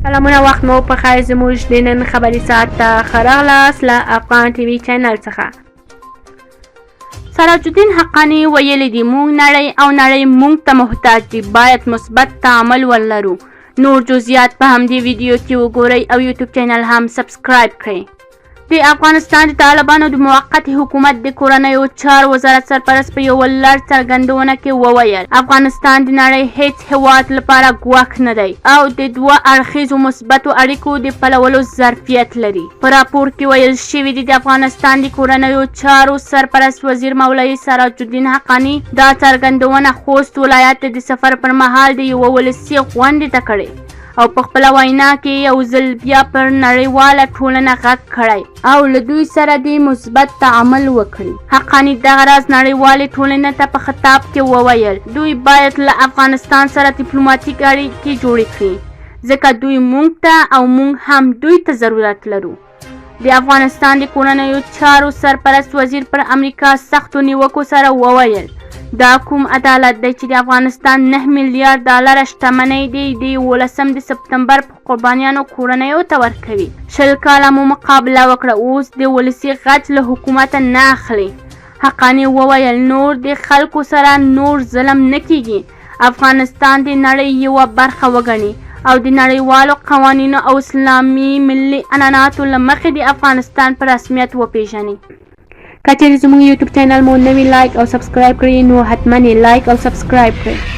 سلامونه وخت مو په خیر زموږ د نن خبري ساعت ته ښه راغلاست له افغان ټي وي چینل څخه. سراج الدین حقانی ویلي دي موږ نړۍ او نړۍ موږ ته محتاج دي، باید مثبت تعامل ولرو. نور جزئیات په همدې ویډیو کې وګورئ او یوټیوب چینل هم سبسکرایب کړئ. د افغانستان د طالبانو د موقت حکومت د کورنیو چارو وزارت سرپرست په یو لړ څرګندونه کې وویل افغانستان د نړۍ هیڅ هیواد لپاره ګواښ نه دی او د دوه اړخیزو مثبتو اړیکو د پلولو ظرفیت لري. په راپور کې ویل شوي دي د افغانستان د کورنیو چارو سرپرست وزیر مولوي سراج الدین حقانی دا څرګندونه خوست ولایت د سفر پر مهال د یوه ولسي غونډې ته کړې او په خپله وینا کې یو ځل بیا پر نړیواله ټولنه غږ کړی او له دوی سره د مثبت تعامل وکړي. حقانی دغه راز نړیوالې ټولنې ته په خطاب کې وویل دوی باید له افغانستان سره ډیپلوماټیک اړیکې جوړې کړي ځکه دوی موږ ته او موږ هم دوی ته ضرورت لرو. د افغانستان د کورنیو چارو سرپرست وزیر پر امریکا سختو نیوکو سره وویل دا کوم عدالت دی چې د افغانستان 9 میلیارډ ډالر شتمنۍ دی د 18 د سپتمبر په قربانیانو کورنیو ته ورکوي. 20 کاله مو مقابله وکړه اوس د ولسي غچ له حکومته نه اخلي. حقانی وویل نور د خلکو سره نور ظلم نه کیږي. افغانستان د نړۍ یوه برخه وګڼي او د نړیوالو قوانینو او اسلامي ملي عنعناتو له مخې د افغانستان په رسمیت وپیژني. که چیرې زموږ یوټیوب چینل مو نوی لایک او سبسکرایب کړئ نو حتما یې لایک او سبسکرایب کړئ.